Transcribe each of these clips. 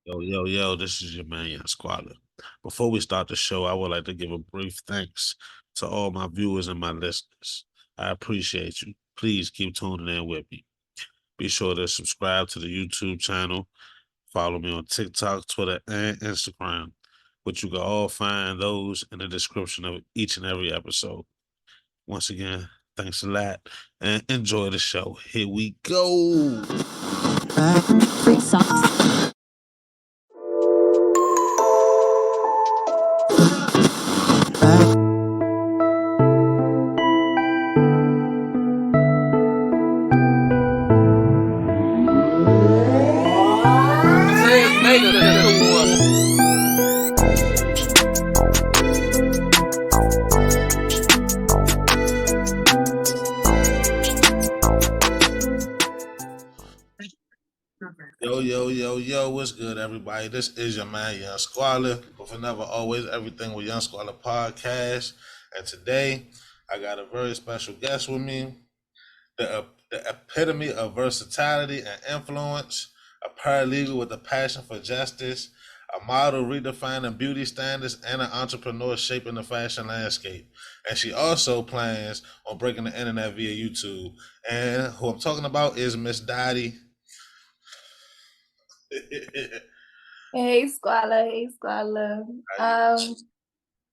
Yo, this is your man, Young Squatter. Before we start the show, I would like to give a brief thanks to all my viewers and my listeners. I appreciate you. Please keep tuning in with me. Be sure to subscribe to the YouTube channel, follow me on TikTok, Twitter, and Instagram, which you can all find those in the description of each and every episode. Once again, thanks a lot and enjoy the show. Here we go. Free socks. Yo, what's good, everybody? This is your man, Young Squalor, with Never Always Everything with Young Squalor podcast. And today, I got a very special guest with me, the epitome of versatility and influence, a paralegal with a passion for justice, a model redefining beauty standards, and an entrepreneur shaping the fashion landscape. And she also plans on breaking the internet via YouTube. And who I'm talking about is Miss Dottie. Hey, Squala.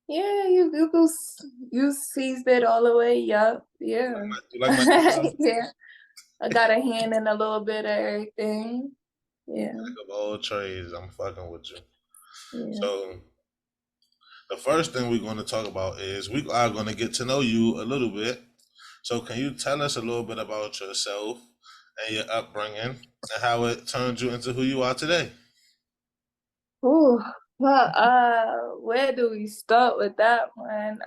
Yeah, you seized it all the way. Yup. Yeah. You like my Yeah. I got a hand in a little bit of everything. Yeah. Like of all trades, I'm fucking with you. Yeah. So the first thing we're going to talk about is we are going to get to know you a little bit. So can you tell us a little bit about yourself and your upbringing and how it turned you into who you are today? Ooh. Well, where do we start with that one?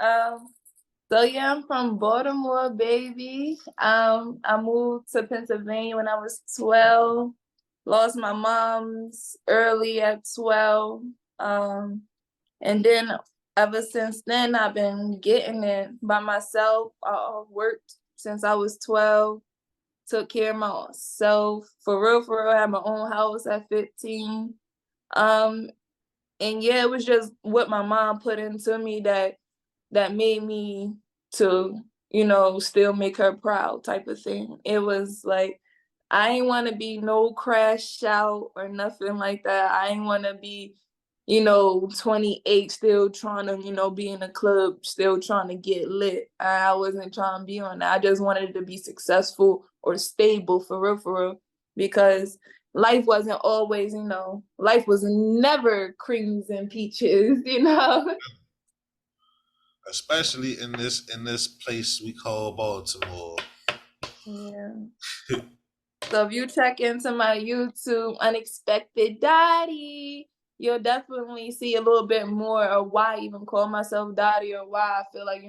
So yeah, I'm from Baltimore, baby. I moved to Pennsylvania when I was 12. Lost my mom's early at 12. And then ever since then, I've been getting it by myself. I worked since I was 12, took care of myself. For real, I had my own house at 15. And yeah, it was just what my mom put into me that made me to, still make her proud type of thing. It was like, I ain't want to be no crash out or nothing like that. I ain't want to be, 28, still trying to, be in a club, still trying to get lit. I wasn't trying to be on that. I just wanted to be successful or stable for real, because life wasn't always, life was never creams and peaches, Especially in this place we call Baltimore. Yeah. So if you check into my YouTube, Unexpected Dottie, you'll definitely see a little bit more of why I even call myself Dottie or why I feel like,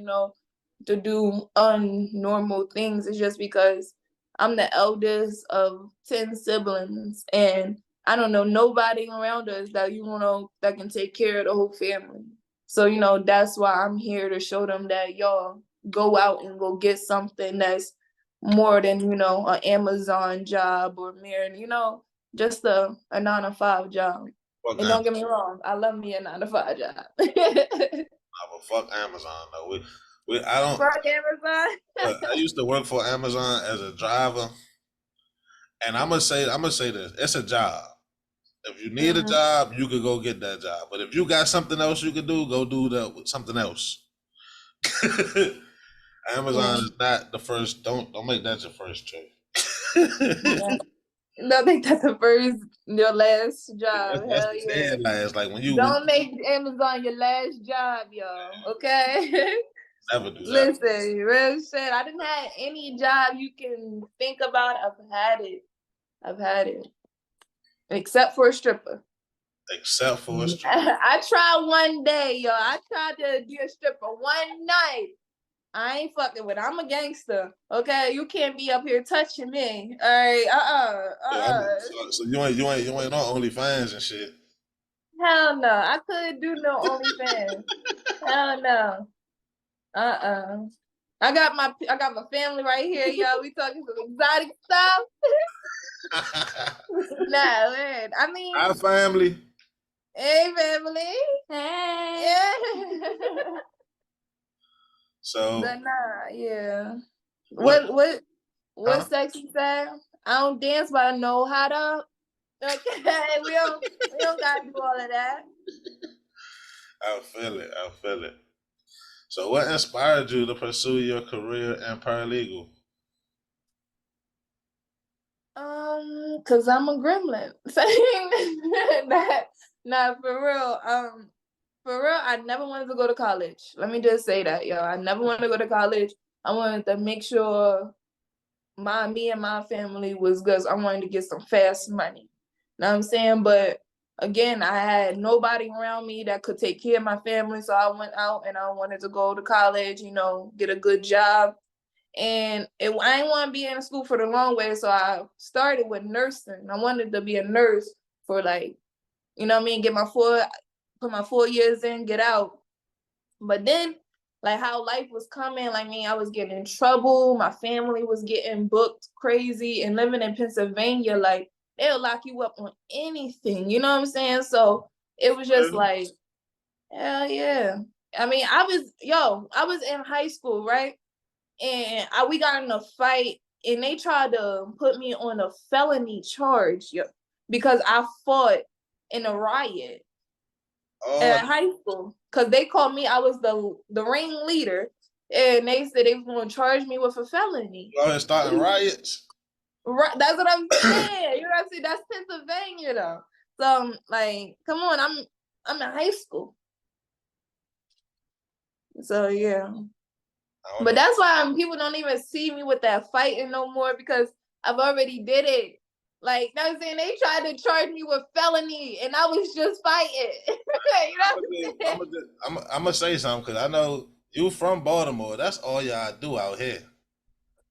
to do unnormal things. It's just because I'm the eldest of 10 siblings, and I don't know nobody around us that, that can take care of the whole family. So, that's why I'm here to show them that y'all go out and go get something that's more than, an Amazon job or mere, just a 9-to-5 job. And don't get me wrong, I love me a 9-to-5 job. But fuck Amazon though. I don't fuck Amazon. Look, I used to work for Amazon as a driver, and I'm gonna say this: it's a job. If you need a job, you could go get that job. But if you got something else you could do, go do that with something else. Amazon is not the first. Don't make that your first choice. Don't think that's your last job. That's Hell yeah. last. Like when you don't make Amazon your last job, y'all. Okay. Never do that. Listen, real shit. I didn't have any job you can think about. I've had it. Except for a stripper. I tried one day, y'all. I tried to be a stripper one night. I ain't fucking with it. I'm a gangster. Okay, you can't be up here touching me. All right, So you ain't on OnlyFans and shit. Hell no. I couldn't do no OnlyFans. Hell no. I got my family right here, y'all. We talking some exotic stuff. Nah, man. I mean, Our family. hey, family. Hey. Yeah. So But nah, yeah. what? What Huh? sexy sound? I don't dance, but I know how to. Okay, we don't gotta do all of that. I feel it. I feel it. So what inspired you to pursue your career in paralegal? Cause I'm a gremlin. Saying that, nah, for real. I never wanted to go to college. Let me just say that, yo. I never wanted to go to college. I wanted to make sure me and my family was good. I wanted to get some fast money. Know what I'm saying? But again, I had nobody around me that could take care of my family. So I went out and I wanted to go to college, get a good job. And I didn't want to be in school for the long way. So I started with nursing. I wanted to be a nurse for like, what I mean, put my 4 years in, get out. But then, like how life was coming, like me, I was getting in trouble. My family was getting booked crazy, and living in Pennsylvania, like they'll lock you up on anything. You know what I'm saying? So it was just like, hell yeah. I mean, I was in high school, right? And we got in a fight, and they tried to put me on a felony charge, because I fought in a riot Oh, at high school, because they called me, I was the ringleader, and they said they was going to charge me with a felony. you out here starting riots? Right, that's what I'm saying. You know what I'm saying? That's Pennsylvania though. So I'm like, come on, I'm in high school. So yeah. But that's why people don't even see me with that fighting no more, because I've already did it. Like, you know what I'm saying? They tried to charge me with felony, and I was just fighting. You know what I'm saying? I'm gonna say something because I know you from Baltimore. That's all y'all do out here.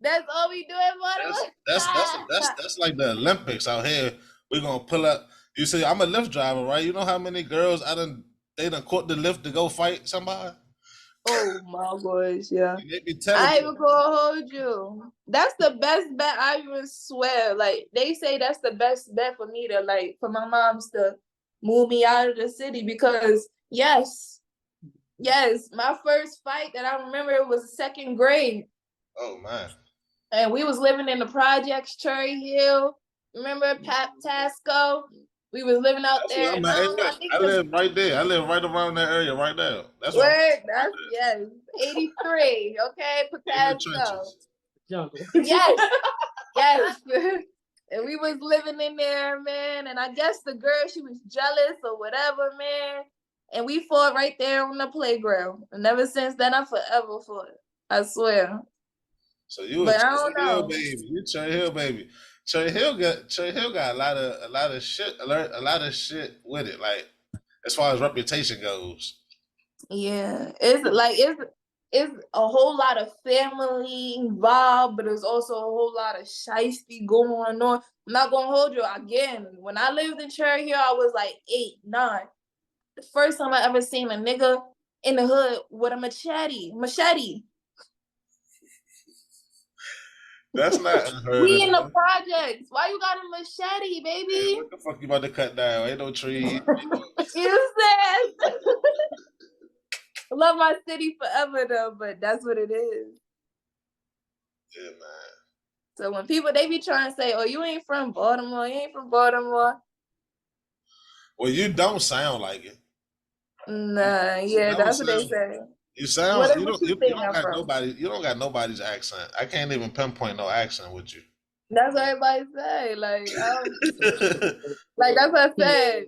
That's all we do in Baltimore. That's like the Olympics out here. We're gonna pull up. You see, I'm a Lyft driver, right? You know how many girls they done caught the Lyft to go fight somebody? Oh my gosh, yeah. And they be telling I me, even gonna hold you. That's the best bet. I even swear. Like, they say that's the best bet for me to, like, for my moms to move me out of the city, because yes, my first fight that I remember, it was second grade. oh man. And we was living in the projects, Cherry Hill. Remember Pat Tasco? We was living out That's there, what I'm and at. I Hey, don't know, I look, think I it's live right there. I live right around that area right there. That's what I'm where that's, yes, 83. Okay, in the Patasco. trenches. Jungle. Yes, yes. And we was living in there, man. And I guess the girl, she was jealous or whatever, man. And we fought right there on the playground. And ever since then, I forever fought. I swear. So you a But I Cherry don't Hill know. baby. You Cherry Hill baby. Cherry Hill got a lot of shit a lot of shit with it. Like as far as reputation goes. Yeah, it's a whole lot of family involved, but there's also a whole lot of shiesty going on. I'm not gonna hold you again. When I lived in Cherry Hill, I was like 8, 9. The first time I ever seen a nigga in the hood with a machete. That's not unheard We in the of. projects. Why you got a machete, Man, baby? what the fuck you about to cut down? Ain't no trees. You said. I love my city forever though, but that's what it is. Yeah, man. So when people, they be trying to say, "Oh, you ain't from Baltimore. You ain't from Baltimore." Well, you don't sound like it. Nah, You yeah, don't that's what they sound. say. You sound. What you think You don't I'm got from? nobody. You don't got nobody's accent. I can't even pinpoint no accent with you. That's what everybody say. Like that's what I said.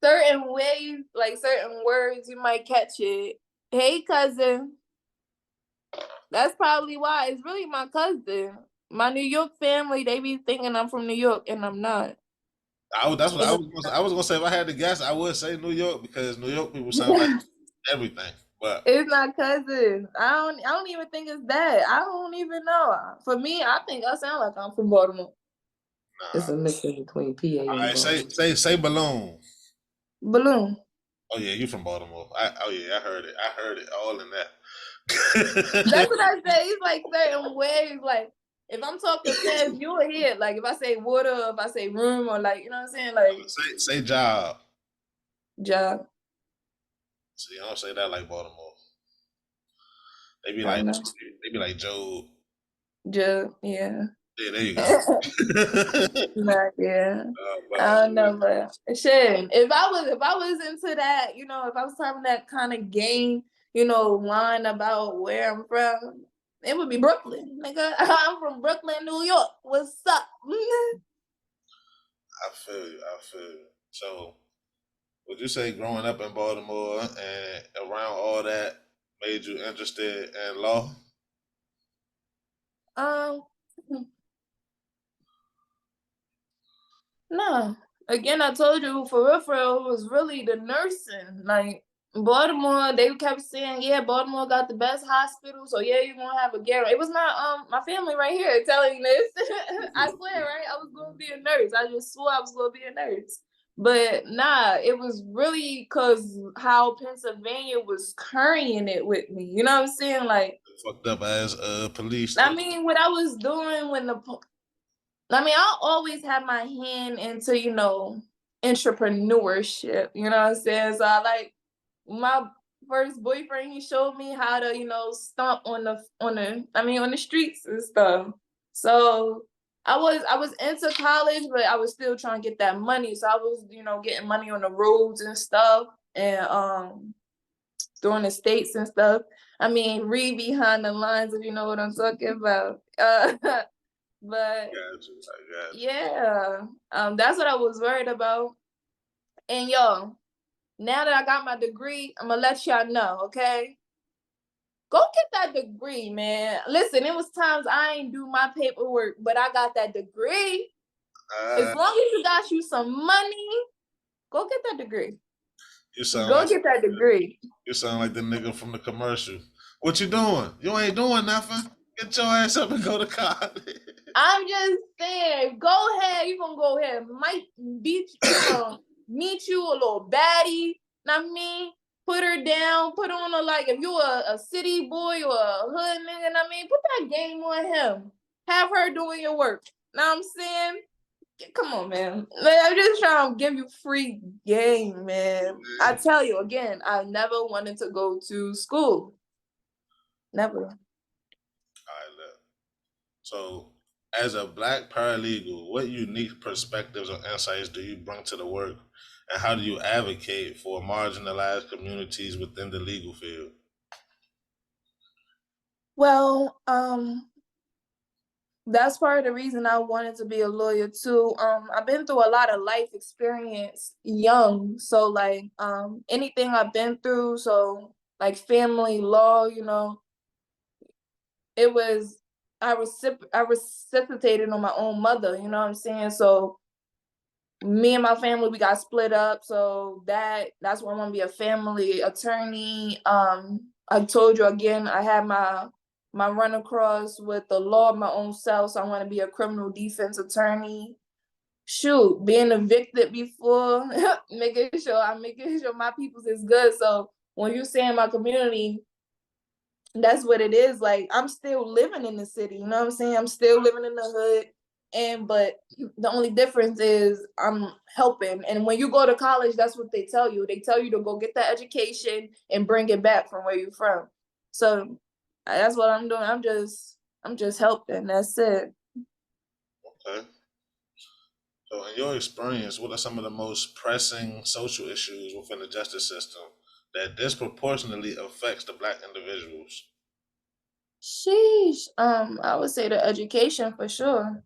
Certain ways, like certain words, you might catch it. Hey, cousin. That's probably why. It's really my cousin. My New York family, they be thinking I'm from New York, and I'm not. That's what I was gonna say. If I had to guess, I would say New York because New York people sound like everything. But It's not cousins. I don't even think it's that. I don't even know. For me, I think I sound like I'm from Baltimore. It's a mixture between PA all and right, Baltimore. say balloon. Balloon. Oh yeah, you from Baltimore. Oh yeah, I heard it. I heard it all in that. That's what I say. It's like certain ways, like If I'm talking fast, you'll hear. Like if I say water, or if I say room, or like, you know what I'm saying? Like Say job. job. So you don't say that like Baltimore. They be I like know. Joe. Job, yeah. Yeah, there you go. Nah, yeah. But I don't know, but shit. If I was into that, you know, if I was having that kind of game, you know, line about where I'm from, it would be Brooklyn, nigga. I'm from Brooklyn, New York. What's up? I feel you. So, would you say growing up in Baltimore and around all that made you interested in law? um, no. Again, I told you for real, it was really the nursing. Like Baltimore, they kept saying, yeah, Baltimore got the best hospital, so yeah, you're gonna have a guarantee. It was my family right here telling this. I swear, right? I was gonna be a nurse. I just swore I was gonna be a nurse. But nah, it was really cause how Pennsylvania was carrying it with me. You know what I'm saying? Like Fucked up as police. I mean, what I was doing when I always had my hand into, you know, entrepreneurship, you know what I'm saying? So I like my first boyfriend, he showed me how to, you know, stomp on the streets and stuff. So I was into college, but I was still trying to get that money. So I was, you know, getting money on the roads and stuff and during the states and stuff. I mean, read behind the lines if you know what I'm talking about. But yeah, that's what I was worried about. And yo, now that I got my degree, I'm gonna let y'all know, okay? Go get that degree, man. Listen, it was times I ain't do my paperwork, but I got that degree. As long as you got you some money, go get that degree. Get that degree. You sound like the nigga from the commercial. What you doing? You ain't doing nothing. Get your ass up and go to college. I'm just saying, go ahead. You gonna go ahead. Might beat meet you a little baddie. Know what I mean? Put her down. Put on if you a city boy or a hood nigga. Know what I mean? Put that game on him. Have her doing your work. Know what I'm saying? Come on, man. I'm just trying to give you free game, man. I tell you again, I never wanted to go to school. Never. All right, look. So, as a Black paralegal, what unique perspectives or insights do you bring to the work, and how do you advocate for marginalized communities within the legal field? Well, that's part of the reason I wanted to be a lawyer too. I've been through a lot of life experience young, so like anything I've been through, so like family law, you know, I reciprocated on my own mother, you know what I'm saying? So me and my family, we got split up, so that's why I want to be a family attorney. I told you again, I had my run across with the law of my own self, so I want to be a criminal defense attorney. Shoot, being evicted before, making sure my people's is good. So when you say in my community, that's what it is. Like I'm still living in the city, you know what I'm saying? I'm still living in the hood. But the only difference is I'm helping. And when you go to college, that's what they tell you. They tell you to go get that education and bring it back from where you're from. So that's what I'm doing. I'm just helping. That's it. Okay. So, in your experience, what are some of the most pressing social issues within the justice system that disproportionately affects the Black individuals? Sheesh. I would say the education for sure.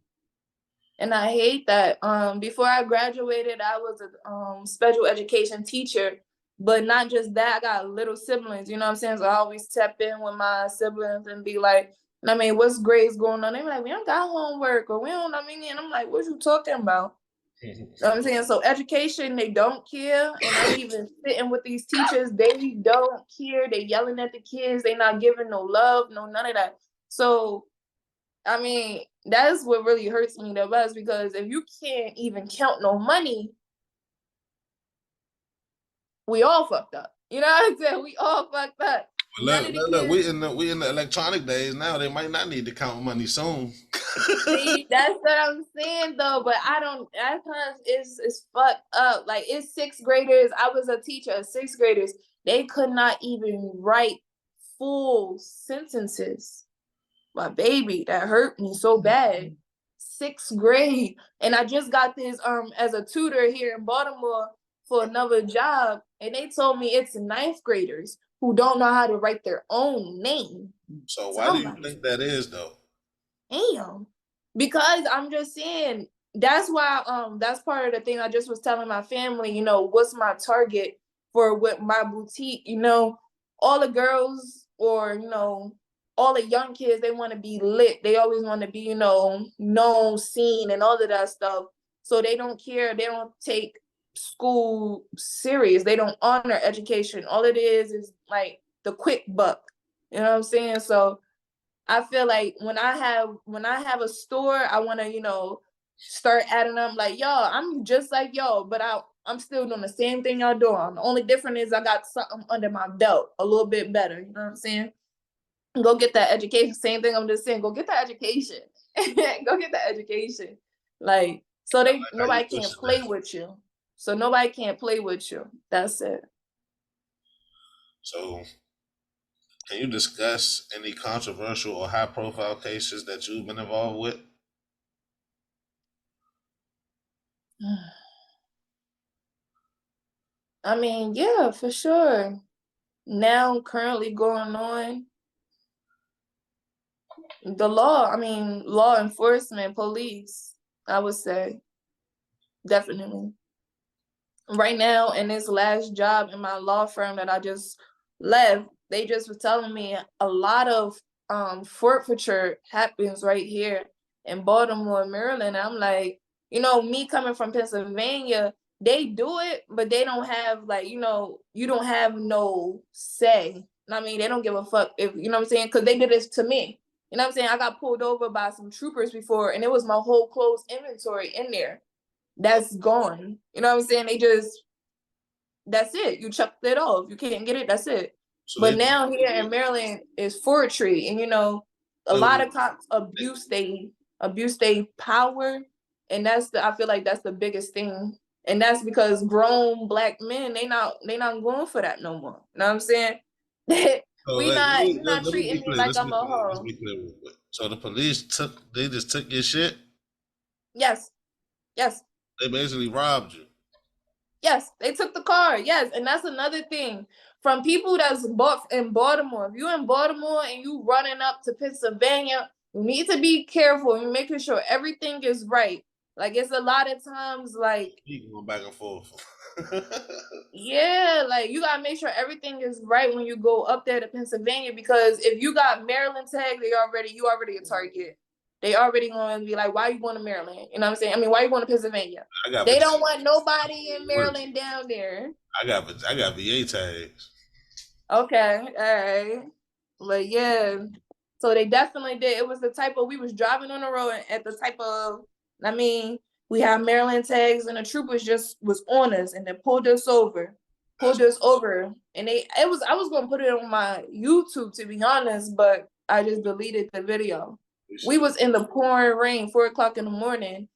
And I hate that. Before I graduated, I was a special education teacher, but not just that, I got little siblings, you know what I'm saying? So I always tap in with my siblings and be like, I mean, what's grades going on? They be like, we don't got homework or we don't, I mean, and I'm like, what you talking about? You know what I'm saying? So education, they don't care. And I'm even sitting with these teachers, they don't care. They yelling at the kids. They not giving no love, no none of that. So I mean, that's what really hurts me the most, because if you can't even count no money, we all fucked up. You know what I'm saying? We all fucked up. None of the Look, kids. we in the electronic days now. They might not need to count money soon. See, that's what I'm saying though. But I don't. That times is fucked up. Like it's sixth graders. I was a teacher of sixth graders. They could not even write full sentences. My baby, that hurt me so bad. Sixth grade, and I just got this as a tutor here in Baltimore for another job, and they told me it's ninth graders who don't know how to write their own name. So why do you think that is though? Damn. Because I'm just saying that's why that's part of the thing I just was telling my family, you know, what's my target for what my boutique, you know, all the girls or, you know, all the young kids, they want to be lit. They always want to be, you know, known, seen, and all of that stuff. So they don't care. They don't take school serious. They don't honor education. All it is like the quick buck. You know what I'm saying? So I feel like when I have a store, I want to, you know, start adding them like, y'all, I'm just like y'all, but I'm still doing the same thing y'all doing. The only difference is I got something under my belt a little bit better. You know what I'm saying? Go get that education. Same thing I'm just saying. Go get that education. Go get that education. Like, so nobody can't play with you. So nobody can't play with you. That's it. So can you discuss any controversial or high profile cases that you've been involved with? I mean, yeah, for sure. Now currently going on the law, I mean, law enforcement, police, I would say, definitely. Right now, in this last job in my law firm that I just left, they just was telling me a lot of forfeiture happens right here in Baltimore, Maryland. I'm like, you know, me coming from Pennsylvania, they do it, but they don't have like, you know, you don't have no say. I mean, they don't give a fuck if, you know what I'm saying? Because they did this to me. You know what I'm saying? I got pulled over by some troopers before, and it was my whole clothes inventory in there. That's gone. You know what I'm saying? That's it. You chucked it off. You can't get it. That's it. So but now here in Maryland is forgery, and you know, a lot of cops abuse they power, and I feel like that's the biggest thing, and that's because grown Black men they not going for that no more. You know what I'm saying? You're not treating me like I'm a hoe. So the police just took your shit? Yes. Yes. They basically robbed you. Yes, they took the car. Yes, and that's another thing. From people that's bought in Baltimore. If you're in Baltimore and you running up to Pennsylvania, you need to be careful. You're making sure everything is right. Like it's a lot of times like you going back and forth. Yeah, like you gotta make sure everything is right when you go up there to Pennsylvania, because if you got Maryland tag, you already a target. They already going to be like, why are you going to Maryland? You know what I'm saying? I mean, why are you going to Pennsylvania? They don't want nobody in Maryland down there. I got VA tags. Okay, all right. But yeah, so they definitely did. It was the type of, we was driving on the road at the type of, I mean, we have Maryland tags and the troopers just was on us and then pulled us over. And I was going to put it on my YouTube to be honest, but I just deleted the video. We was in the pouring rain, 4:00 in the morning.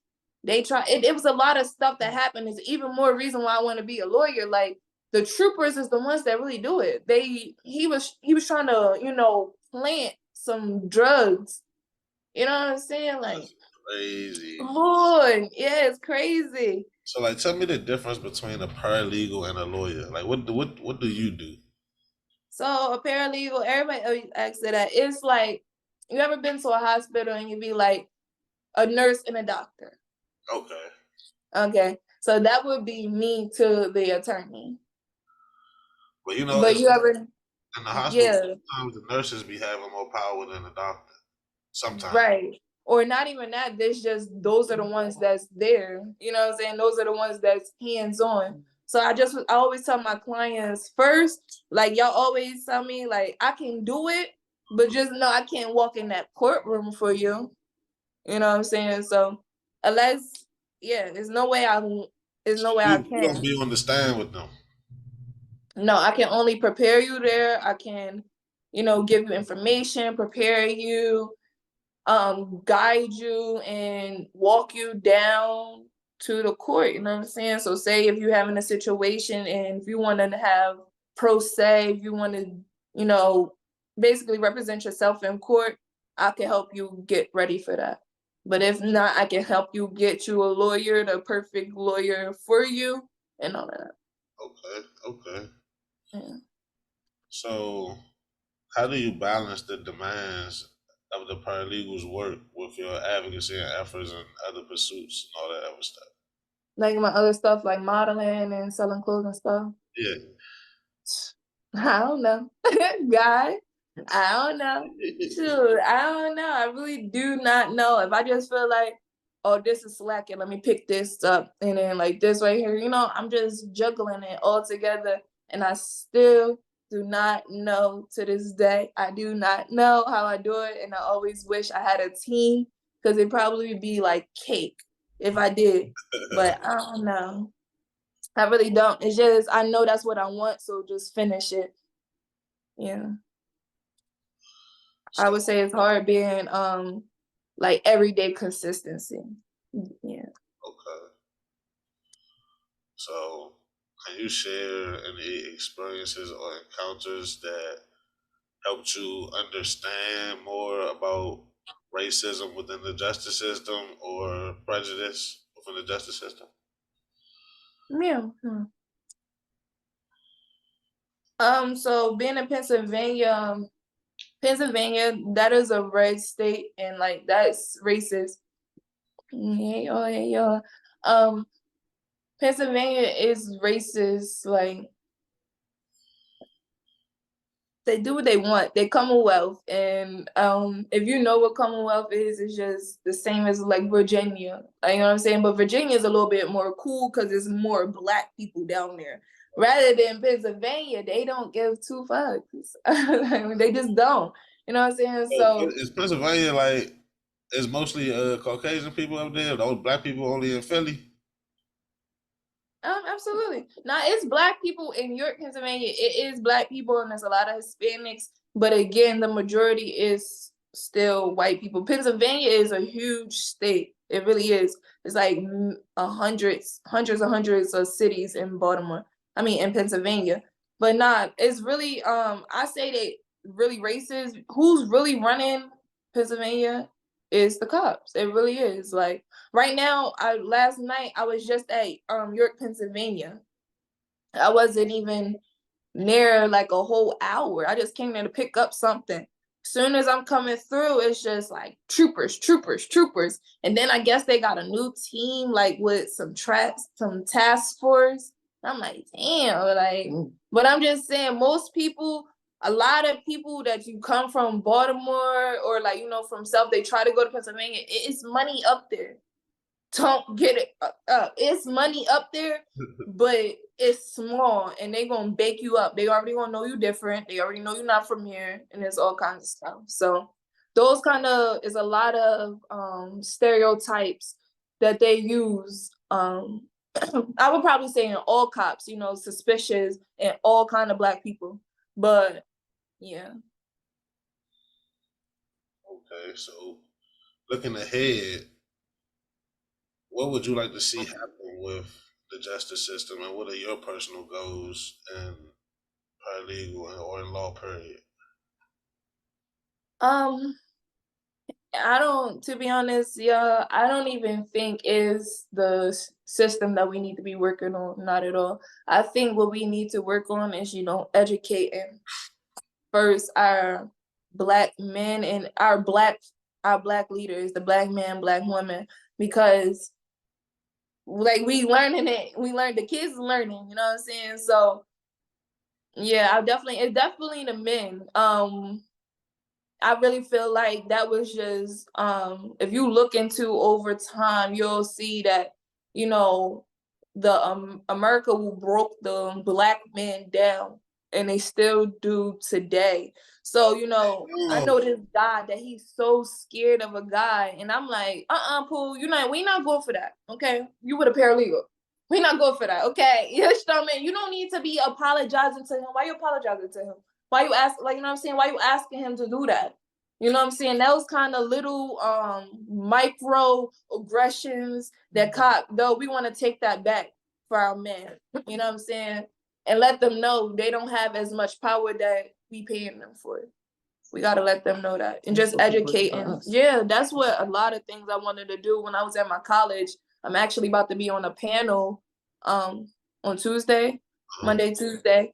It was a lot of stuff that happened. Is even more reason why I want to be a lawyer. Like the troopers is the ones that really do it. He was trying to, you know, plant some drugs. You know what I'm saying? Like that's crazy. Lord, yeah, it's crazy. So like tell me the difference between a paralegal and a lawyer. Like what do you do? So a paralegal, everybody asks that. It's like, you ever been to a hospital and you be like a nurse and a doctor? Okay. So that would be me to the attorney. But you know, in the hospital, sometimes the nurses be having more power than the doctor. Sometimes. Right. Or not even that. Those are the ones that's there. You know what I'm saying? Those are the ones that's hands-on. So I always tell my clients first, like y'all always tell me, like, I can do it, but just know I can't walk in that courtroom for you. You know what I'm saying? So there's no way I can. You don't be on the stand with them. No, I can only prepare you there. I can give you information, prepare you, guide you, and walk you down to the court. You know what I'm saying? So say if you're having a situation and if you want to have pro se, if you want to, basically represent yourself in court, I can help you get ready for that. But if not, I can help you get you a lawyer, the perfect lawyer for you, and all that. Okay. Yeah. So, how do you balance the demands of the paralegal's work with your advocacy and efforts and other pursuits and all that other stuff? Like my other stuff, like modeling and selling clothes and stuff. Yeah. I don't know. Guy, I don't know. Shoot, I don't know. I really do not know. If I just feel like, oh, this is slacking, let me pick this up. And then like this right here, I'm just juggling it all together. And I still do not know to this day. I do not know how I do it. And I always wish I had a team because it'd probably be like cake if I did. But I don't know. I really don't. It's just, I know that's what I want, so just finish it. Yeah. I would say it's hard being like everyday consistency. Yeah. Okay. So, can you share any experiences or encounters that helped you understand more about racism within the justice system or prejudice within the justice system? Yeah. So being in Pennsylvania, that is a red state, and like that's racist. Yeah. Pennsylvania is racist. Like they do what they want. They Commonwealth, and if you know what Commonwealth is, it's just the same as like Virginia. You know what I'm saying? But Virginia is a little bit more cool because there's more Black people down there. Rather than Pennsylvania, they don't give two fucks. They just don't. You know what I'm saying? So Is Pennsylvania like is mostly Caucasian people up there? Those Black people only in Philly? Absolutely. Now it's Black people in York, Pennsylvania. It is Black people, and there's a lot of Hispanics. But again, the majority is still white people. Pennsylvania is a huge state. It really is. It's like hundreds of cities in in Pennsylvania. But not. It's really. I say they really racist. Who's really running Pennsylvania is the cops. It really is. Like right now, last night I was just at York, Pennsylvania. I wasn't even near like a whole hour. I just came there to pick up something. Soon as I'm coming through, it's just like troopers. And then I guess they got a new team like with some task force. I'm like, damn, like, but I'm just saying a lot of people that you come from Baltimore or like, from South, they try to go to Pennsylvania. It's money up there. Don't get it up. It's money up there, but it's small and they gonna bake you up. They already gonna know you different. They already know you're not from here, and there's all kinds of stuff. So those kind of is a lot of stereotypes that they use. I would probably say in all cops, suspicious and all kind of Black people. But yeah. Okay, so looking ahead, what would you like to see happen with the justice system, and what are your personal goals in paralegal or in law period? To be honest, yeah, I don't even think is the system that we need to be working on. Not at all. I think what we need to work on is, educating first our Black men and our Black leaders, the Black man, Black woman, because like we learned the kids learning, you know what I'm saying? So yeah, it's definitely the men. I really feel like that was just if you look into over time, you'll see that, the America who broke the Black men down, and they still do today. So, I know this guy that he's so scared of a guy, and I'm like, Pooh, we not going for that. Okay. You with a paralegal. We not going for that. Okay. You know what I mean? You don't need to be apologizing to him. Why you apologizing to him? Why you ask, like, you know what I'm saying? Why you asking him to do that? You know what I'm saying? That was kind of little micro aggressions that cop, though we want to take that back for our men. You know what I'm saying? And let them know they don't have as much power that we paying them for. We got to let them know that and just educate. And yeah, that's what a lot of things I wanted to do when I was at my college. I'm actually about to be on a panel on Tuesday, Monday, Tuesday.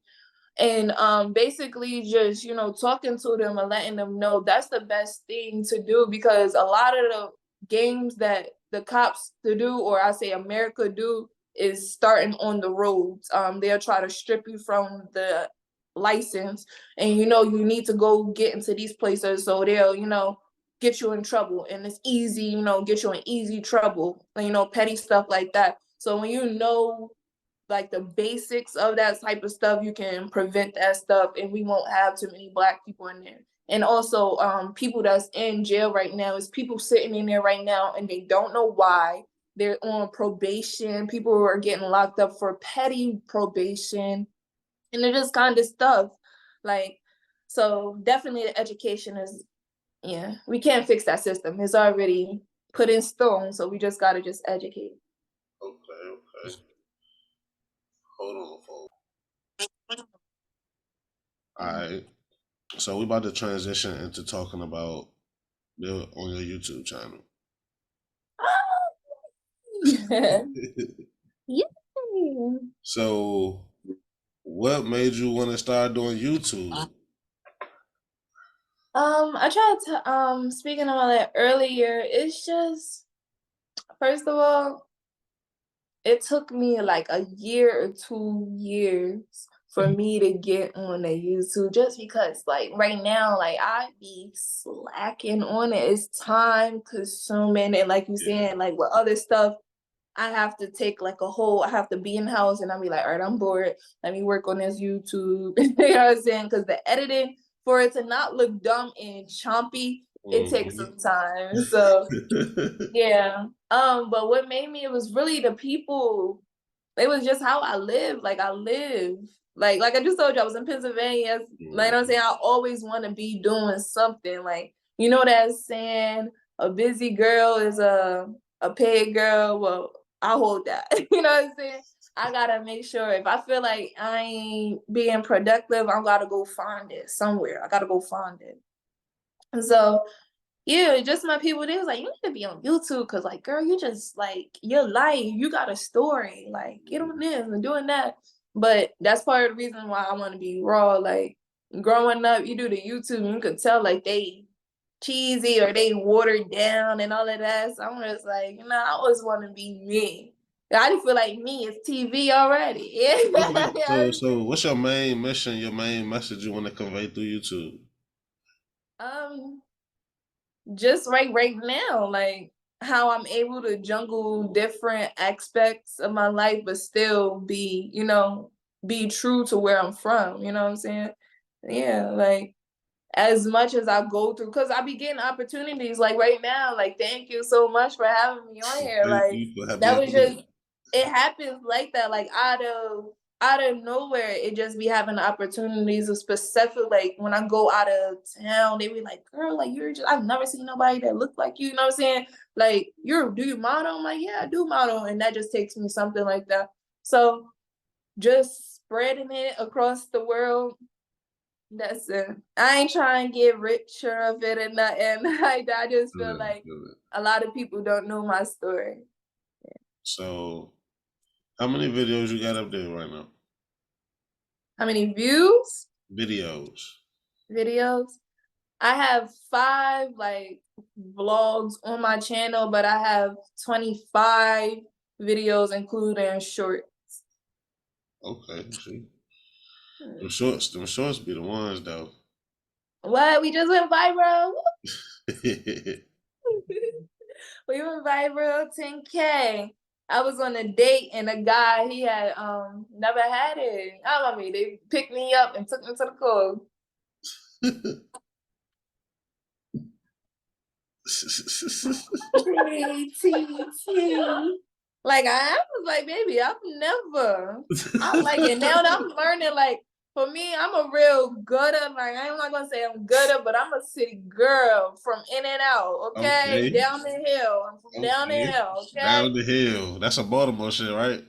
And basically just, you know, talking to them and letting them know that's the best thing to do, because a lot of the games that the cops to do, or I say America do, is starting on the roads. They'll try to strip you from the license, and you know you need to go get into these places, so they'll, you know, get you in trouble, and it's easy, you know, get you in easy trouble, you know, petty stuff like that. So when you know like the basics of that type of stuff, you can prevent that stuff, and we won't have too many Black people in there. And also people that's in jail right now, is people sitting in there right now and they don't know why. They're on probation. People are getting locked up for petty probation, and it just kind of stuff. Like, so definitely the education is, yeah, we can't fix that system. It's already put in stone, so we just gotta just educate. Okay. Hold on, folks. All right. So we about to transition into talking about on your YouTube channel. Yeah. So what made you want to start doing YouTube? I tried to speaking about that earlier. It's just, first of all, it took me like a year or 2 years for me to get on the YouTube, just because like right now, like I be slacking on it. It's time consuming, and like you saying, like with other stuff, I have to take like I have to be in the house, and I'll be like, all right, I'm bored. Let me work on this YouTube. You know what I'm saying? Because the editing, for it to not look dumb and chompy, it takes some time. So yeah. But what made me, it was really the people. It was just how I live. Like I live. Like I just told you, I was in Pennsylvania. Like, you know what I'm saying? I always want to be doing something. Like, you know that saying, a busy girl is a paid girl. Well, I hold that. You know what I'm saying? I gotta make sure if I feel like I ain't being productive, I gotta go find it somewhere. I gotta go find it. And so yeah, just my people, they was like, you need to be on YouTube, because like, girl, you just like, your life, you got a story, like get on this and doing that. But that's part of the reason why I want to be raw. Like growing up, you do the YouTube and you could tell like they cheesy or they watered down and all of that. So I'm just like, you know, I always want to be me. I just feel like me is TV already. Yeah. So what's your main mission, your main message you want to convey through YouTube? Just right now, like how I'm able to juggle different aspects of my life, but still be, you know, be true to where I'm from. You know what I'm saying? Yeah, like as much as I go through, because I be getting opportunities like right now. Like, thank you so much for having me on here. Like, that was just, it happens like that, like out of nowhere. It just be having opportunities of specific, like when I go out of town, they be like, girl, like you're just, I've never seen nobody that look like you know what I'm saying? Like, do you model? I'm like, yeah, I do model. And that just takes me something like that. So just spreading it across the world, that's it. I ain't trying to get richer of it and nothing like that. I just feel like a lot of people don't know my story. So how many videos you got up there right now? How many views? Videos. I have 5 like vlogs on my channel, but I have 25 videos including shorts. Okay, see. Them shorts be the ones though. What? We just went viral. We went viral 10K. I was on a date and a guy, he had never had it. I mean, they picked me up and took me to the club. Like I was like, baby, I like it now that I'm learning. Like for me, I'm a real gooder. Like, I'm not gonna say I'm gooder, but I'm a city girl from in and out. Okay, down the hill. I'm from down the hill. Okay, down the hill. That's a Baltimore shit, right?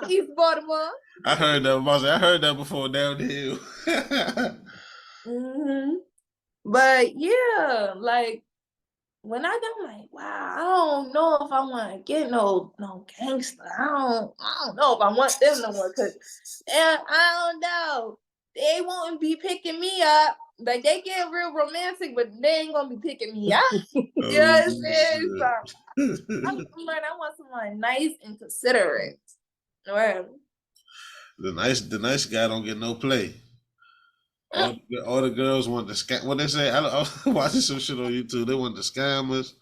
East Baltimore. I heard that. I heard that before. Down the hill. But yeah, like when I'm like, wow, I don't know if I want to get no gangster. I don't know if I want them no more, cause I don't know. They won't be picking me up. Like they get real romantic, but they ain't gonna be picking me up. You know what I'm saying? So I'm learning. I want someone nice and considerate. Right. The nice guy don't get no play. All the girls want the scam. What they say? I was watching some shit on YouTube. They want the scammers.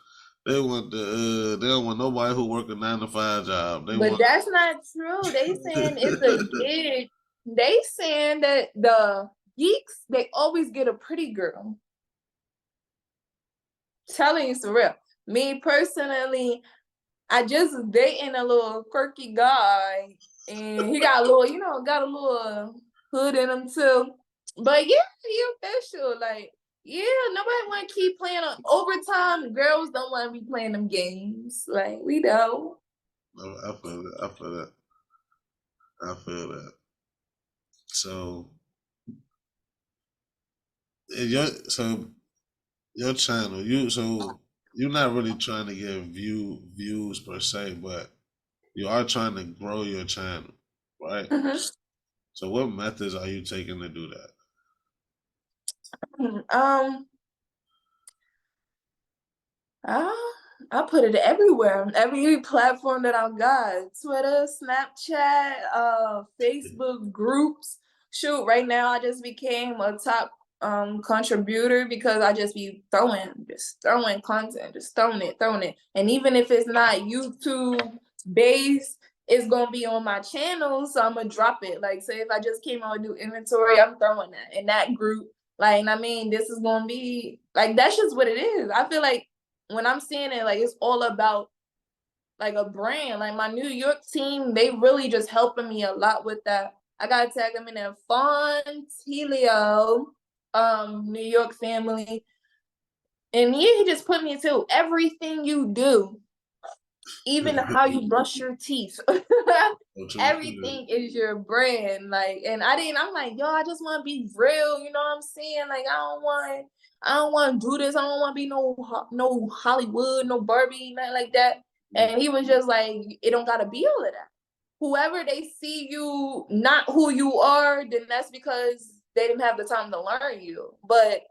They want the. They don't want nobody who work a 9-to-5 job. That's not true. They saying it's a gig. They saying that the geeks they always get a pretty girl. Telling you for real. Me personally, I just was dating a little quirky guy, and he got a little, got a little hood in him too. But yeah, he official. Like, yeah, nobody want to keep playing on overtime. Girls don't want to be playing them games. Like, we don't. I feel that. So, your channel, you're not really trying to get views per se, but you are trying to grow your channel, right? So, what methods are you taking to do that? I put it everywhere. Every platform that I got. Twitter, Snapchat, Facebook groups. Shoot, right now I just became a top contributor because I just be throwing content, just throwing it. And even if it's not YouTube based, it's gonna be on my channel, so I'm gonna drop it. Like, say if I just came out with new inventory, I'm throwing that in that group. Like, I mean, this is gonna be like, that's just what it is. I feel like when I'm seeing it, like, it's all about like a brand. Like, my New York team, they really just helping me a lot with that. I gotta tag them in there. Fontilio, New York family. And yeah, he just put me into everything you do, even how you brush your teeth. Everything is your brand. Like, and I'm like, yo, I just want to be real. You know what I'm saying? Like, I don't want to do this. I don't want to be no Hollywood, no Barbie, nothing like that. And he was just like, it don't gotta be all of that. Whoever they see you not who you are, then that's because they didn't have the time to learn you. But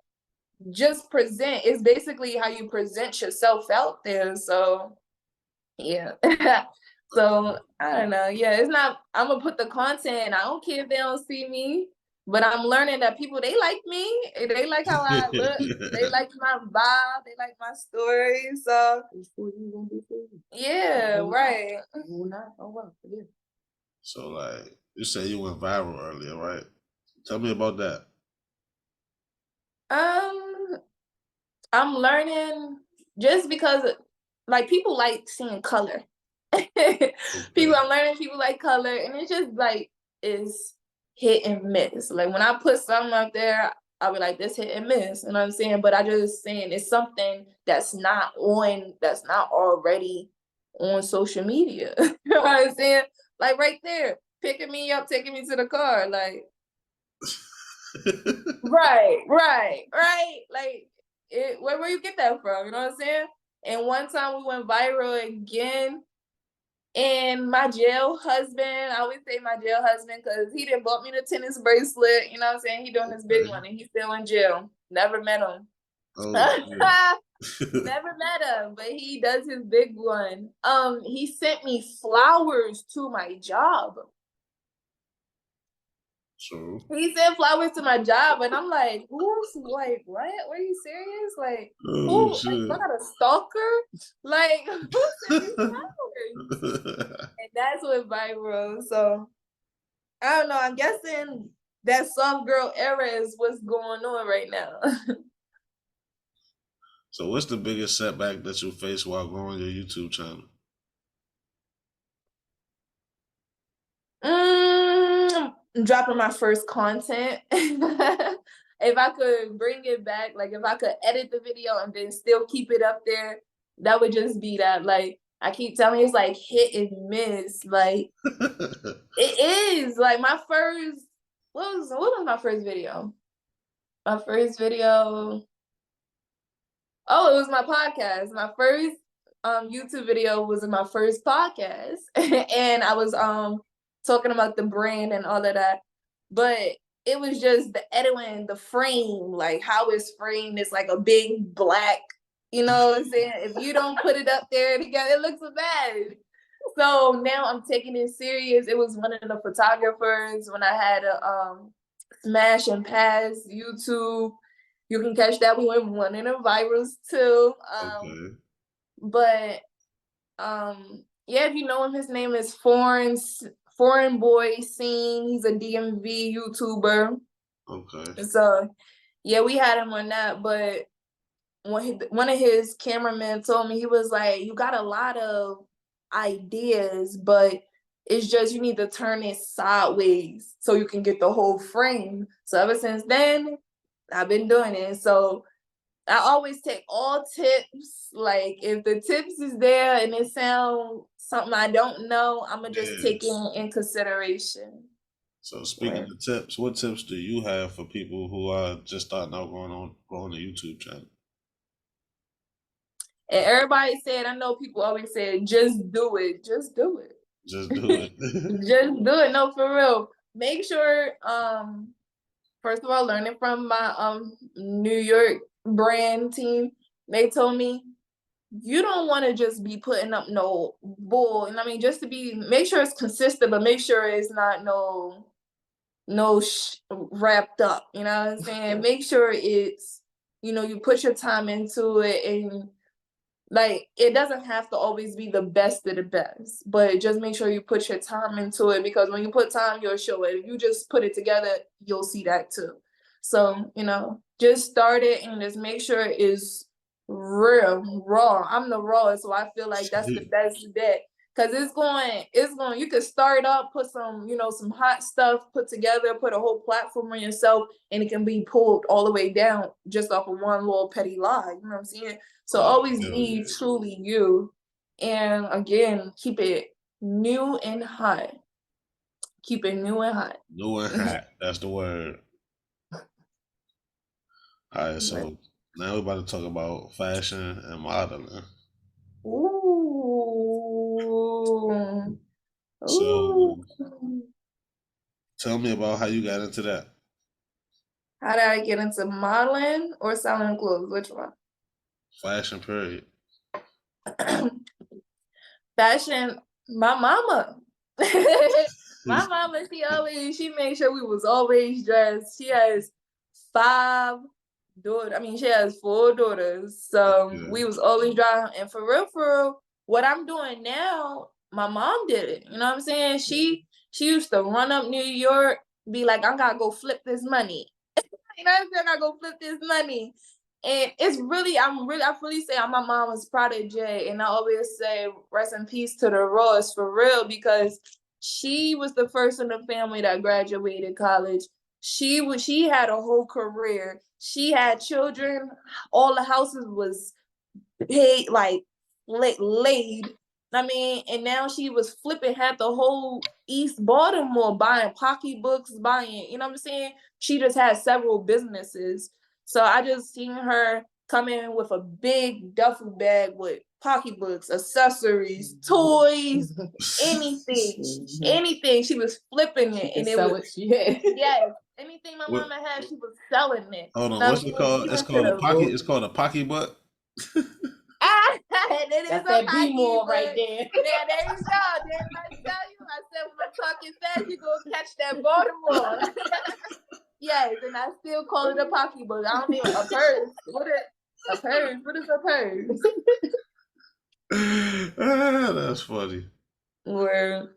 just present. It's basically how you present yourself out there. So yeah. So I don't know. Yeah, it's not. I'm gonna put the content. I don't care if they don't see me, but I'm learning that people, they like me. They like how I look. They like my vibe. They like my story. So yeah, right. So, like, you say you went viral earlier, right? Tell me about that. I'm learning just because, like, people like seeing color. I'm learning people like color, and it's just like, it's hit and miss. Like, when I put something up there, I'll be like, this hit and miss. You know what I'm saying? But I just saying it's something that's not already on social media. You know what I'm saying? Like, right there, picking me up, taking me to the car. Like, right. Like, where you get that from? You know what I'm saying? And one time we went viral again. And my jail husband, I always say my jail husband because he done bought me the tennis bracelet. You know what I'm saying? He doing his big one, and he's still in jail. Never met him. Never met him, but he does his big one. He sent me flowers to my job. So he sent flowers to my job, and I'm like, who's like, what? Were you serious? Like, who? Like, I got a stalker? Like, who sent me flowers? And that's what viral. So I don't know. I'm guessing that soft girl era is what's going on right now. So what's the biggest setback that you face while growing your YouTube channel? dropping my first content. If I could bring it back, like if I could edit the video and then still keep it up there, that would just be that. Like I keep telling you, it's like hit and miss. Like it is. Like my first, what was my first video? My first video. Oh, it was my podcast. My first YouTube video was in my first podcast. And I was talking about the brand and all of that. But it was just the editing, the frame, like how it's framed. It's like a big black, you know what I'm saying? If you don't put it up there together, it looks bad. So now I'm taking it serious. It was one of the photographers when I had a Smash and Pass YouTube. You can catch that. We went one in the virals too. Okay. But yeah, if you know him, his name is Foreign Boy Scene. He's a DMV YouTuber. Okay. So yeah, we had him on that. But one of his cameramen told me, he was like, you got a lot of ideas, but it's just you need to turn it sideways so you can get the whole frame. So ever since then, I've been doing it. So I always take all tips. Like if the tips is there and it sounds something I don't know, I'm gonna just take it in consideration. So speaking of tips, what tips do you have for people who are just starting out growing a YouTube channel? And everybody said, I know people always say, just do it. Just do it. Just do it. Just do it. No, for real. Make sure, first of all, learning from my New York brand team, they told me, you don't want to just be putting up no bull. And I mean, just to make sure it's consistent, but make sure it's not wrapped up. You know what I'm saying? Make sure it's, you put your time into it, and like it doesn't have to always be the best of the best, but just make sure you put your time into it, because when you put time, you'll show it. If you just put it together, you'll see that too. So, just start it and just make sure it's real, raw. I'm the rawest, so I feel like that's the best bet. Cause it's going, you could start up, put some, some hot stuff put together, put a whole platform on yourself, and it can be pulled all the way down just off of one little petty lie. You know what I'm saying? So always be truly you. And again, keep it new and hot. Keep it new and hot. New and hot. That's the word. All right, so now we're about to talk about fashion and modeling. Ooh. So tell me about how you got into that. How did I get into modeling or selling clothes? Which one? Fashion, period. Fashion, my mama. My mama, she made sure we was always dressed. She has 5 daughters. I mean, she has 4 daughters. So we was always driving. And for real, what I'm doing now, my mom did it. You know what I'm saying? She used to run up New York, be like, I gotta go flip this money. You know what I'm saying? I gotta go flip this money. And it's really, I really say I'm my mama's protege. And I always say, rest in peace to the Ross, for real, because she was the first in the family that graduated college. She had a whole career. She had children. All the houses was paid, like laid. I mean, and now she was flipping, had the whole East Baltimore buying pocketbooks, buying, you know what I'm saying? She just had several businesses. So I just seen her come in with a big duffel bag with pocketbooks, accessories, toys, anything. She was flipping it, and it was yes, anything my mama had, she was selling it. Hold on, what's it called? It's called a pocket. It's called a pocketbook. It is that B-more right there. Yeah, there you go. Didn't I tell you? I said when I'm talking fast, you gonna catch that Baltimore. Yes, and I still call it a pocketbook. I don't even a purse. What is a purse? That's funny. Word.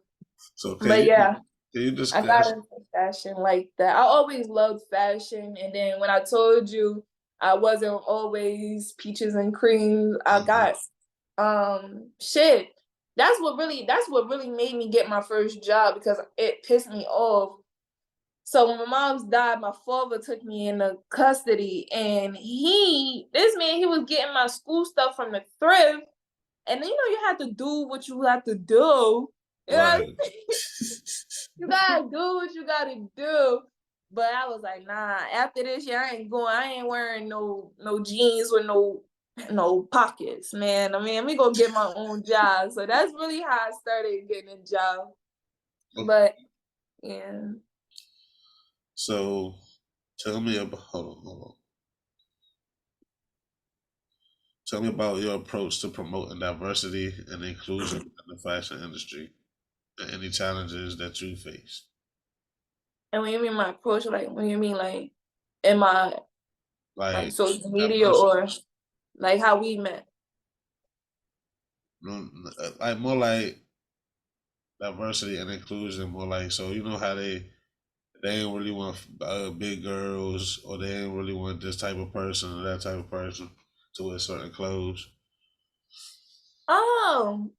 So can you discuss? I got into fashion like that. I always loved fashion, and then when I told you I wasn't always peaches and cream, I got shit. That's what really made me get my first job, because it pissed me off So when my mom's died, my father took me into custody, and he was getting my school stuff from the thrift, and you have to do what you have to do. You know what I'm saying? You gotta do what you gotta do. But I was like, nah, after this year, I ain't wearing no jeans with no pockets, man. I mean, we gonna get my own job. So that's really how I started getting a job. But yeah. So tell me about hold on. Tell me about your approach to promoting diversity and inclusion in the fashion industry and any challenges that you face. And when you mean my approach, like when you mean like in my Like social media diversity. or like how we met? Like more like diversity and inclusion, more like, so you know how they ain't really want big girls, or they ain't really want this type of person or that type of person to wear certain clothes. Oh,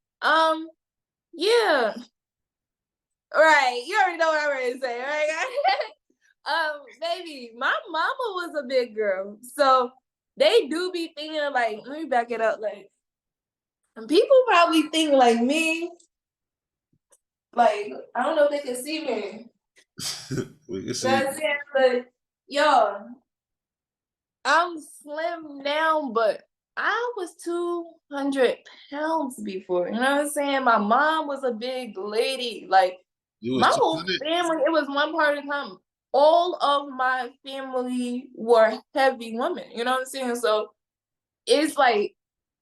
yeah. Right. You already know what I'm ready to say, right? Baby, my mama was a big girl. So they do be thinking like, let me back it up. Like, and people probably think like me, like, I don't know if they can see me. We can see. That's it. But yo, I'm slim now, but I was 200 pounds before. You know what I'm saying? My mom was a big lady. Like, You was my whole 200? family, it was one part of the time. All of my family were heavy women. You know what I'm saying? So it's like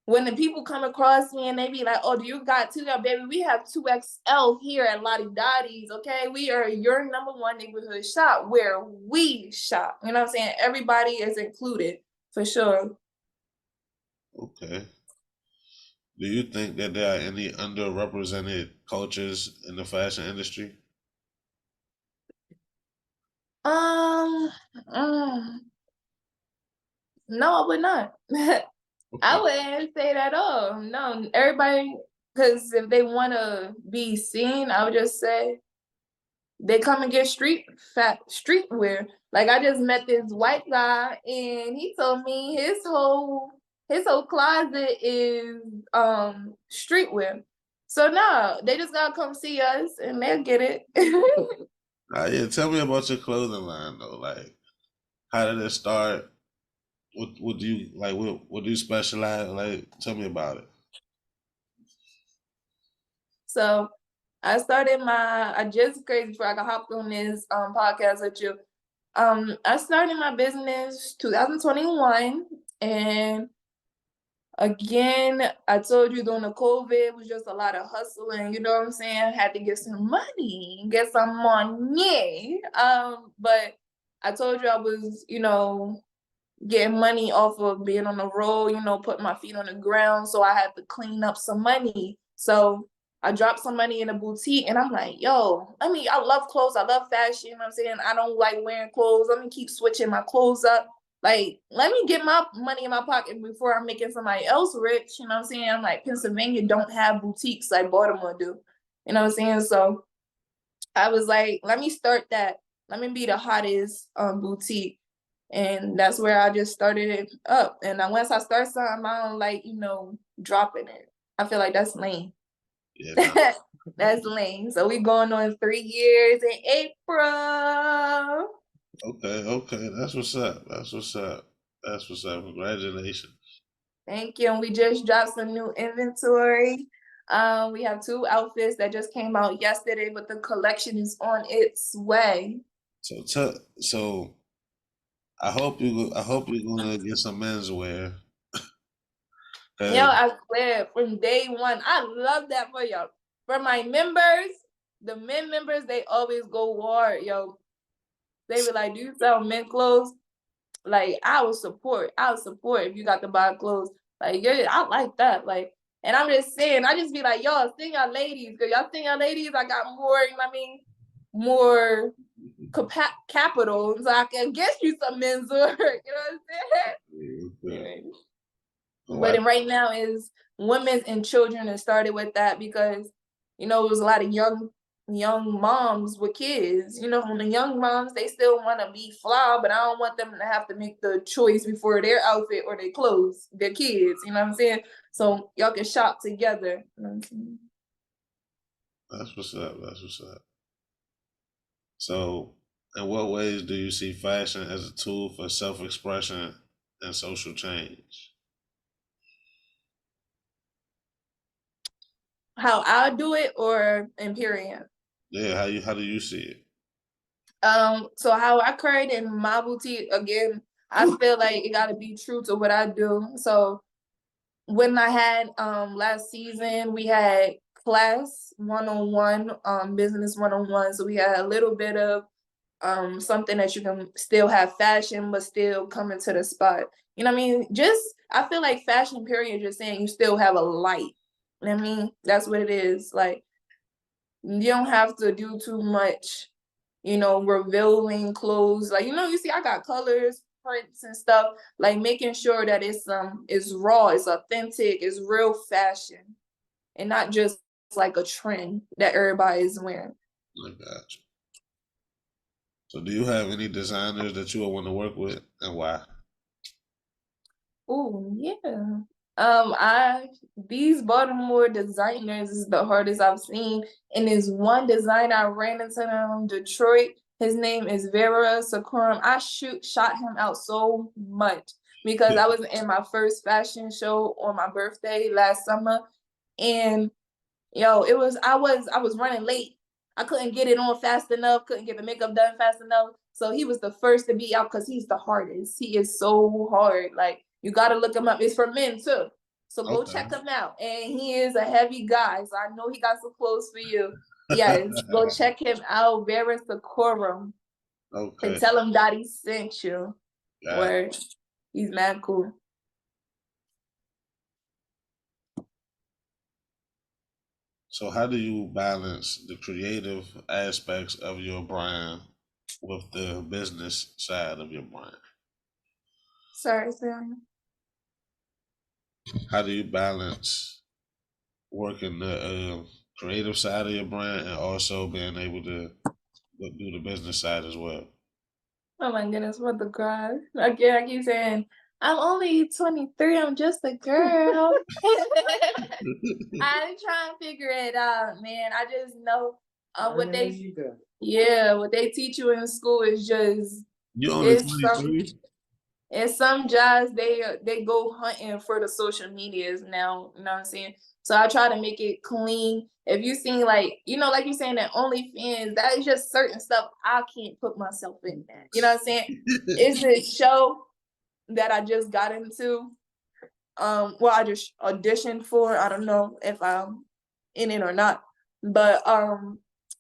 when the people come across me and they be like, oh, do you got two? Baby, we have 2XL here at Dottie's, okay? We are your number one neighborhood shop where we shop. You know what I'm saying? Everybody is included, for sure. Okay. Do you think that there are any underrepresented cultures in the fashion industry? Um, no, I would not. I wouldn't say that at all. No, everybody, because if they want to be seen, I would just say they come and get streetwear. Like I just met this white guy, and he told me his whole closet is streetwear. So no, they just gotta come see us, and they'll get it. Yeah, tell me about your clothing line though. Like, how did it start? What do you like? What do you specialize? Like, tell me about it. So I just crazy before I got hopped on this podcast with you. I started my business 2021, and again, I told you during the COVID, it was just a lot of hustling. You know what I'm saying? I had to get some money, get some money. But I told you I was, getting money off of being on the road, putting my feet on the ground. So I had to clean up some money. So I dropped some money in a boutique, and I'm like, yo, I love clothes. I love fashion. You know what I'm saying? I don't like wearing clothes. Let me keep switching my clothes up. Like, let me get my money in my pocket before I'm making somebody else rich. You know what I'm saying? I'm like, Pennsylvania don't have boutiques like Baltimore do. You know what I'm saying? So I was like, let me start that. Let me be the hottest boutique. And that's where I just started it up. And once I start something, I don't like, dropping it. I feel like that's lame. Yeah, no. That's lame. So we going on 3 years in April. Okay. That's what's up. That's what's up. Congratulations. Thank you. And we just dropped some new inventory. We have 2 outfits that just came out yesterday, but the collection is on its way. So I hope you're gonna get some menswear. Yo, I swear, from day one, I love that for y'all. For my members, the men members, they always go hard, yo. They be like, do you sell men clothes? Like, I will support if you got to buy clothes. Like, yeah, I like that. Like, and I'm just saying, I just be like, y'all, sing y'all ladies, because y'all sing y'all ladies, I got more, more capital, so I can get you some men's work. You know what I'm saying? But right now is women and children, and started with that because, it was a lot of young young moms with kids. You know, the young moms, they still want to be fly, but I don't want them to have to make the choice before their outfit or their clothes, their kids. You know what I'm saying? So y'all can shop together. You know what I'm saying? That's what's up. That's what's up. So, in what ways do you see fashion as a tool for self-expression and social change? How I do it or in period? Yeah, how do you see it? So how I create in my boutique, again, I feel like it gotta be true to what I do. So when I had last season, we had class 101, business 101. So we had a little bit of something that you can still have fashion but still come into the spot. You know what I mean? Just I feel like fashion period, just saying you still have a light. You know what I mean? That's what it is. Like you don't have to do too much, you know, revealing clothes. Like, you know, you see I got colors, prints and stuff, like making sure that it's raw, it's authentic, it's real fashion and not just like a trend that everybody is wearing. I got you. So, do you have any designers that you would want to work with, and why? Oh yeah. These Baltimore designers is the hardest I've seen. And there's one designer I ran into in Detroit. His name is Versatility. I shot him out so much because I was in my first fashion show on my birthday last summer. And yo, I was running late. I couldn't get it on fast enough, couldn't get the makeup done fast enough. So he was the first to be out because he's the hardest. He is so hard. Like you gotta look him up. It's for men too. So go Okay. check him out. And he is a heavy guy. So I know he got some clothes for you. Yes, go check him out. Versatility. Okay. And tell him Dottie sent you. Word. He's mad cool. So, how do you balance the creative aspects of your brand with the business side of your brand? Sorry, Sam. How do you balance working the creative side of your brand and also being able to do the business side as well? Oh my goodness, what the cry. Again, I keep saying, I'm only 23, I'm just a girl. I'm trying to figure it out, man. I just know what they teach you in school is just You only 23? it's some jobs they go hunting for the social medias now, you know what I'm saying? So I try to make it clean. If you seen like, you know, like you're saying that OnlyFans, that is just certain stuff I can't put myself in that. You know what I'm saying? It's a show that I just got into. Well, I just auditioned for. I don't know if I'm in it or not, but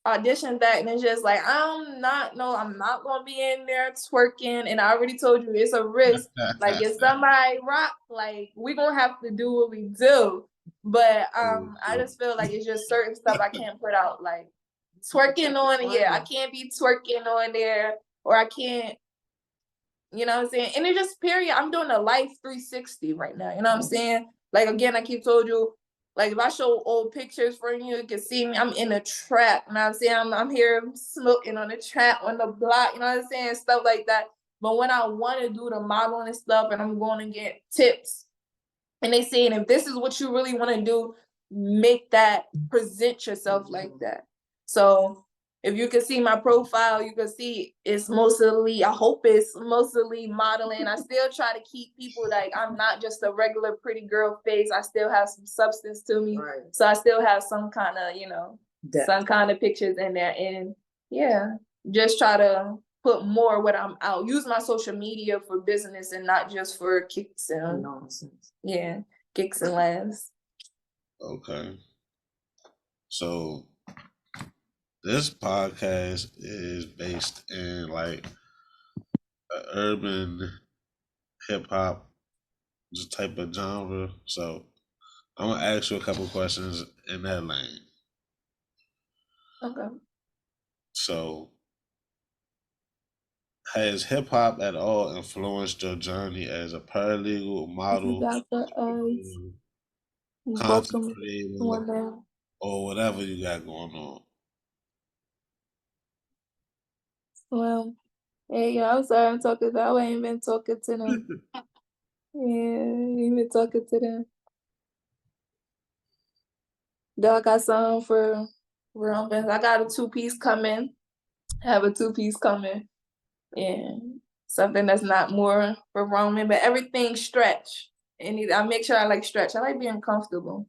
auditioned that, and it's just like I'm not gonna be in there twerking, and I already told you it's a risk. Like if somebody rock, like we gonna have to do what we do. But I just feel like it's just certain stuff I can't put out, like twerking on it. Yeah, I can't be twerking on there, or I can't. You know what I'm saying? And it just period. I'm doing a life 360 right now. You know what I'm saying? Like again, I keep told you, like if I show old pictures for you, you can see me. I'm in a trap. You know what I'm saying? I'm here smoking on the trap on the block. You know what I'm saying? Stuff like that. But when I want to do the modeling and stuff, and I'm going to get tips, and they saying if this is what you really want to do, make that present yourself like that. So if you can see my profile, you can see it's mostly, I hope it's mostly modeling. I still try to keep people like I'm not just a regular pretty girl face. I still have some substance to me. Right. So I still have some kind of, you know, some kind of pictures in there. And yeah, just try to put more when I'm out. Use my social media for business and not just for kicks and nonsense. Yeah, kicks and laughs. Okay. So this podcast is based in like an urban hip hop type of genre. So I'm gonna ask you a couple questions in that lane. Okay. So has hip hop at all influenced your journey as a paralegal, model, content creator, or whatever you got going on? Well, hey, I'm sorry I'm talking to I ain't been talking to them. Yeah, ain't been talking to them. Though I got some for Roman. I got a 2-piece coming. I have a 2-piece coming. And something that's not more for Roman, but everything stretch. And I make sure I like stretch. I like being comfortable.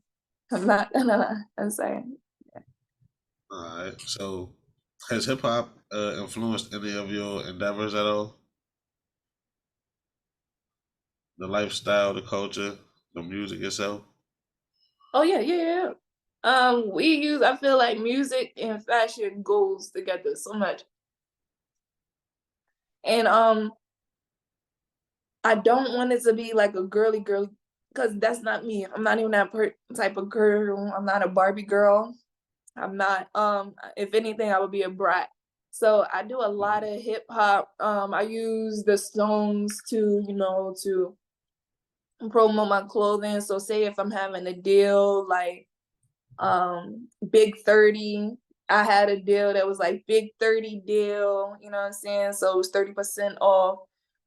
I'm not gonna lie. I'm saying. All right. So, has hip hop influenced any of your endeavors at all? The lifestyle, the culture, the music itself? Oh yeah. I feel like music and fashion goes together so much. And I don't want it to be like a girly girl, because that's not me. I'm not even that type of girl. I'm not a Barbie girl. I'm not, if anything, I would be a brat. So I do a lot of hip hop. I use the songs to, to promote my clothing. So say if I'm having a deal like Big 30, I had a deal that was like Big 30 deal, you know what I'm saying? So it was 30% off.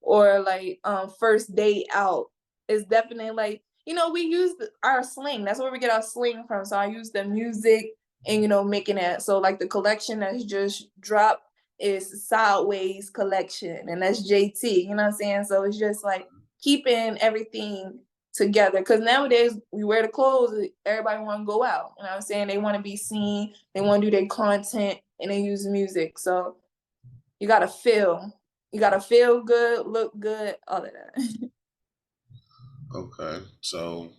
Or like first day out. It's definitely like, we use our slang. That's where we get our slang from. So I use the music and making it. So like the collection that's just dropped is Sideways collection, and that's JT, you know what I'm saying? So it's just like keeping everything together, because nowadays we wear the clothes, everybody want to go out, you know what I'm saying? They want to be seen, they want to do their content, and they use music. So you gotta feel good, look good, all of that. Okay. So,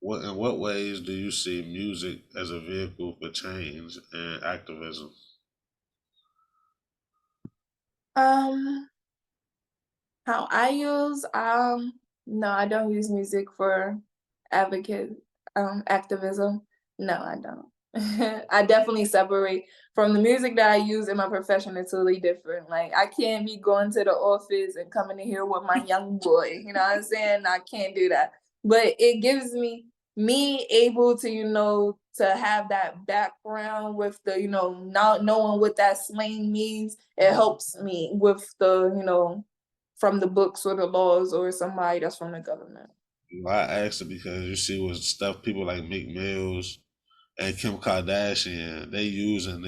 in what ways do you see music as a vehicle for change and activism? um How I use no, I don't use music for advocate activism. No, I don't. I definitely separate from the music that I use in my profession. It's totally different. Like I can't be going to the office and coming in here with my young boy. You know what I'm saying? I can't do that. But it gives me able to, to have that background with the, not knowing what that slang means. It helps me with the, from the books or the laws or somebody that's from the government. Well, I asked it because you see with stuff people like Meek Mills and Kim Kardashian, they use and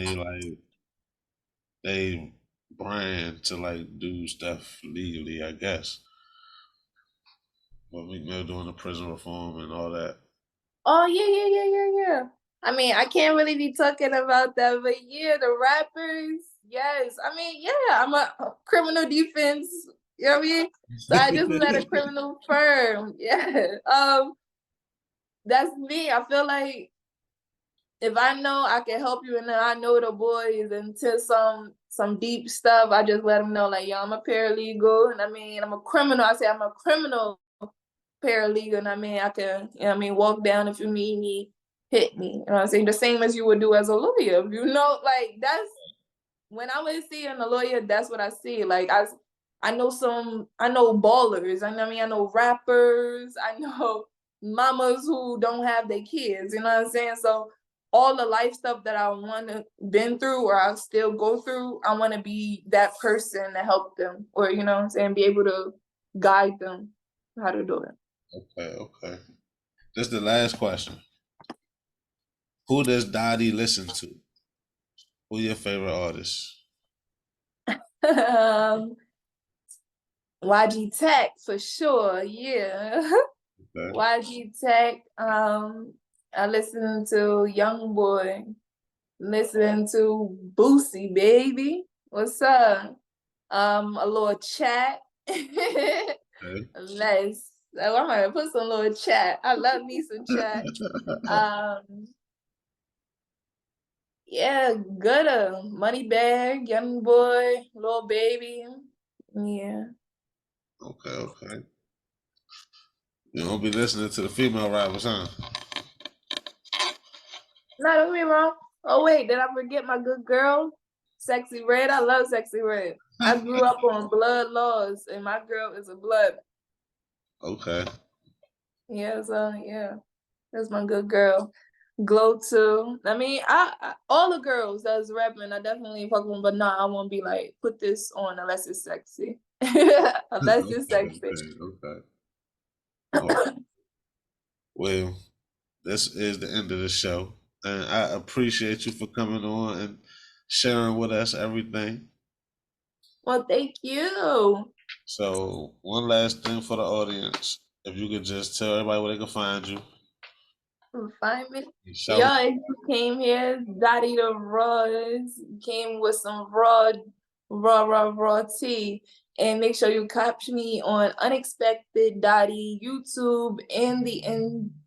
they brand to like do stuff legally, I guess. But Meek Mill doing the prison reform and all that. Oh yeah. I mean, I can't really be talking about that, but yeah, the rappers, yes. I mean, yeah, I'm a criminal defense. You know what I mean? So I just was at a criminal firm. Yeah. That's me. I feel like if I know I can help you and then I know the boys into some deep stuff, I just let them know like, yo, I'm a paralegal, and I mean, I'm a criminal. I say I'm a criminal paralegal, and I mean, I can, walk down if you need me, hit me. You know what I'm saying? The same as you would do as a lawyer. Like that's when I was seeing a lawyer, that's what I see. Like I know ballers. I know rappers. I know mamas who don't have their kids. You know what I'm saying? So all the life stuff that I want to been through or I still go through, I want to be that person to help them, or you know what I'm saying, be able to guide them how to do it. Okay. This is the last question. Who does Dottie listen to? Who your favorite artists? YG Tech for sure, yeah. Okay. YG Tech. I listen to Young Boy. Listen to Boosie, baby. What's up? A little chat. Okay. Nice. So I'm gonna put some little chat. I love me some chat. Yeah, good. Money Bag, Young Boy, Little Baby. Yeah. Okay. You don't be listening to the female rappers, huh? No, don't get me wrong. Oh wait, did I forget my good girl? Sexy Red. I love Sexy Red. I grew up on Blood Laws, and my girl is a blood. Okay. Yeah, so yeah, that's my good girl. Glow too. I mean, I all the girls that's rapping, I definitely fuck with them, but nah, I won't be like, put this on unless it's sexy. Unless it's sexy. Okay. Oh, well, this is the end of the show. And I appreciate you for coming on and sharing with us everything. Well, thank you. So, one last thing for the audience. If you could just tell everybody where they can find you. Find me. Shout Y'all, if you came here, Dottie the Raws came with some raw tea. And make sure you catch me on Unexpected Dottie, YouTube, and the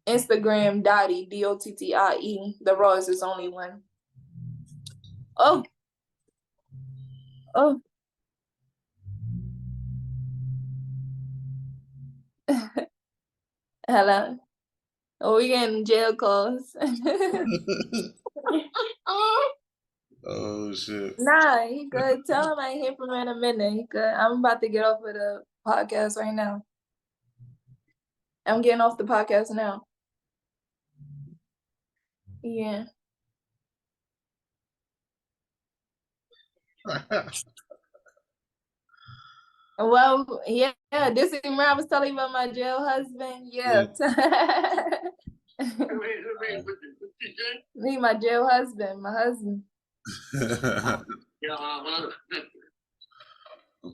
Instagram Dottie, Dottie. The Raws is only one. Oh. Hello. Oh, we getting jail calls. Oh shit. Nah, he good. Tell him I ain't hear from him in a minute. He good. I'm about to get off of the podcast right now. I'm getting off the podcast now. Yeah. Well, yeah, this is where I was telling you about my jail husband. Yeah. Me, my jail husband, my husband.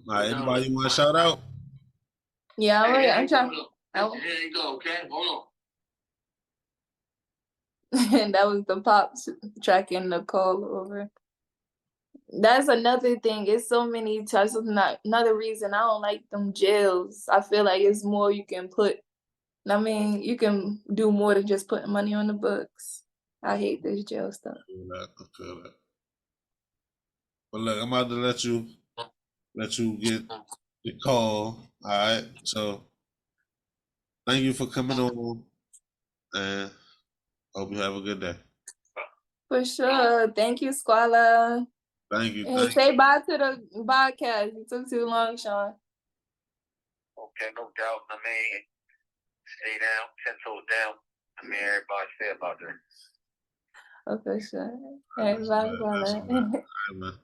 Anybody you want to shout out? Yeah, I'm trying. Here you go, okay? Hold on. And that was the pops tracking the call over. That's another thing. It's so many types of another reason I don't like them jails. I feel like it's more you can put. I mean, you can do more than just putting money on the books. I hate this jail stuff. I feel that. But look, I'm about to let you get the call. All right. So thank you for coming on, and hope you have a good day. For sure. Thank you, Squala. Thank you. And say bye to the podcast. It took too long, Sean. Okay, no doubt. I mean, stay down, 10 toes down. I mean, everybody say about that. Oh, for sure. Everybody, That's